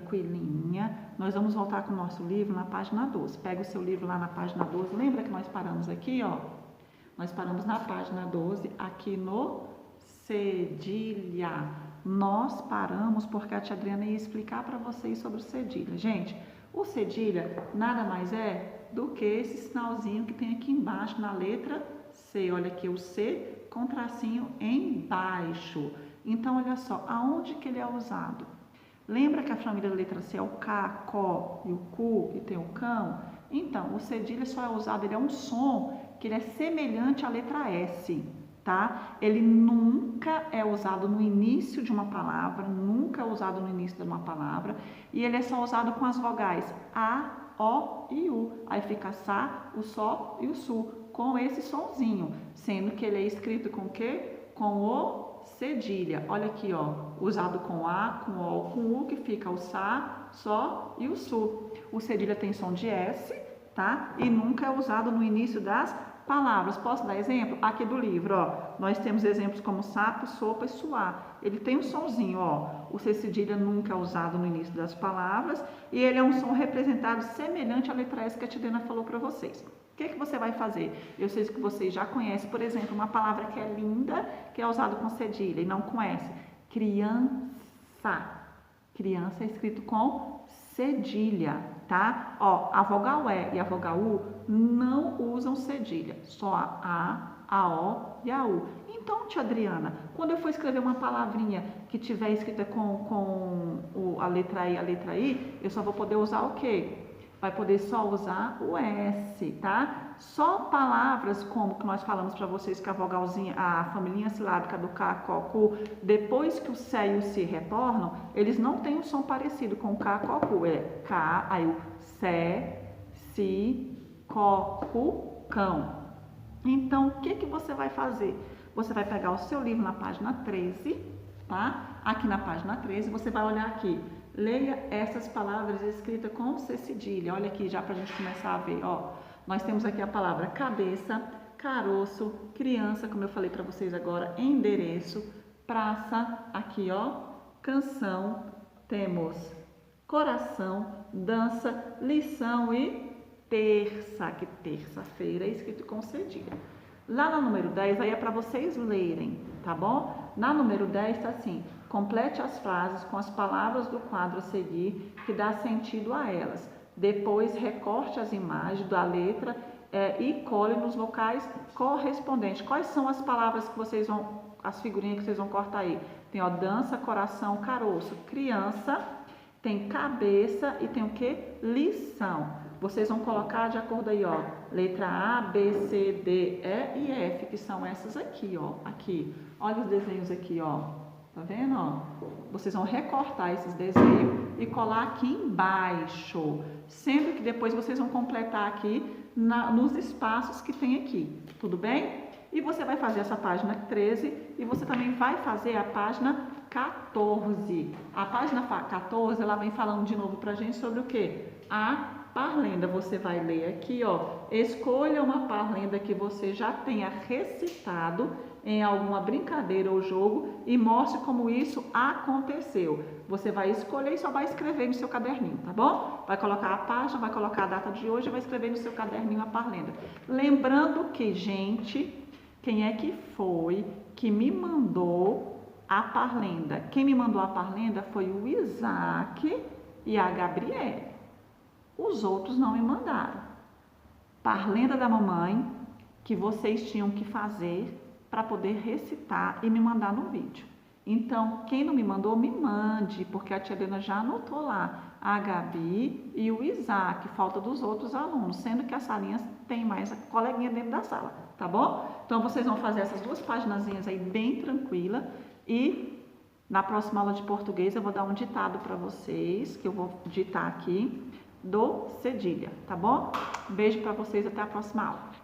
tranquilinha. Nós vamos voltar com o nosso livro na página 12. Pega o seu livro lá na página 12. Lembra que nós paramos aqui, ó? Nós paramos na página 12, aqui no cedilha. Nós paramos porque a tia Adriana ia explicar para vocês sobre o cedilha. Gente, o cedilha nada mais é do que esse sinalzinho que tem aqui embaixo na letra C. Olha aqui o C com tracinho embaixo. Então, olha só, aonde que ele é usado? Lembra que a família da letra C é o K, Có e o Cu, e tem o cão? Então, o cedilha só é usado, ele é um som que ele é semelhante à letra S, tá? Ele nunca é usado no início de uma palavra, nunca é usado no início de uma palavra, e ele é só usado com as vogais A, O e U. Aí fica Sa, o Só e o Su, com esse sonzinho, sendo que ele é escrito com o quê? Com o cedilha. Olha aqui, ó, usado com A, com O, com U, que fica o Sa, Só e o Su. O cedilha tem som de S, tá? E nunca é usado no início das palavras. Posso dar exemplo? Aqui do livro, ó, nós temos exemplos como sapo, sopa e suar. Ele tem um sonzinho, ó. O C cedilha nunca é usado no início das palavras e ele é um som representado semelhante à letra S que a tia Adriana falou para vocês. O que você vai fazer? Eu sei que vocês já conhecem, por exemplo, uma palavra que é linda, que é usada com cedilha e não com S. Criança. Criança é escrito com cedilha, tá? Ó, a vogal E e a vogal U não usam cedilha, só a O e a U. Então, tia Adriana, quando eu for escrever uma palavrinha que tiver escrita com a letra E e a letra I, eu só vou poder usar o quê? Vai poder só usar o S, tá? Só palavras como que nós falamos para vocês que a vogalzinha, a família silábica do K, Có, Cu, depois que o Sé e o Si retornam, eles não têm um som parecido com o K, Có, Cu. É K, aí o Sé, Si, Có, Cu, Cão. Então, o que você vai fazer? Você vai pegar o seu livro na página 13, tá? Aqui na página 13, você vai olhar aqui. Leia essas palavras escritas com C cedilha. Olha aqui já para a gente começar a ver, ó. Nós temos aqui a palavra cabeça, caroço, criança, como eu falei para vocês agora, endereço, praça, aqui ó, canção, temos coração, dança, lição e terça, que terça-feira é escrito com cedilha. Lá no número 10, aí é para vocês lerem, tá bom? Na número 10 está assim, complete as frases com as palavras do quadro a seguir que dá sentido a elas. Depois, recorte as imagens da letra e cole nos locais correspondentes. Quais são as palavras que vocês vão, as figurinhas que vocês vão cortar aí? Tem, ó, dança, coração, caroço, criança, tem cabeça e tem o que? Lição. Vocês vão colocar de acordo aí, ó, letra A, B, C, D, E e F, que são essas aqui, ó, aqui. Olha os desenhos aqui, ó, tá vendo, ó? Vocês vão recortar esses desenhos e colar aqui embaixo, sendo que depois vocês vão completar aqui nos espaços que tem aqui, tudo bem? E você vai fazer essa página 13 e você também vai fazer a página 14. A página 14, ela vem falando de novo pra gente sobre o quê? A parlenda. Você vai ler aqui, ó, escolha uma parlenda que você já tenha recitado em alguma brincadeira ou jogo e mostre como isso aconteceu. Você vai escolher e só vai escrever no seu caderninho, tá bom? Vai colocar a página, vai colocar a data de hoje e vai escrever no seu caderninho a parlenda. Lembrando que, gente, quem é que foi que me mandou a parlenda? Quem me mandou a parlenda foi o Isaac e a Gabriele. Os outros não me mandaram. Parlenda da mamãe que vocês tinham que fazer para poder recitar e me mandar no vídeo. Então, quem não me mandou, me mande, porque a tia Helena já anotou lá a Gabi e o Isaac, falta dos outros alunos, sendo que as salinhas tem mais a coleguinha dentro da sala, tá bom? Então, vocês vão fazer essas duas paginazinhas aí bem tranquila e na próxima aula de português eu vou dar um ditado para vocês, que eu vou ditar aqui, do cedilha, tá bom? Um beijo para vocês, até a próxima aula.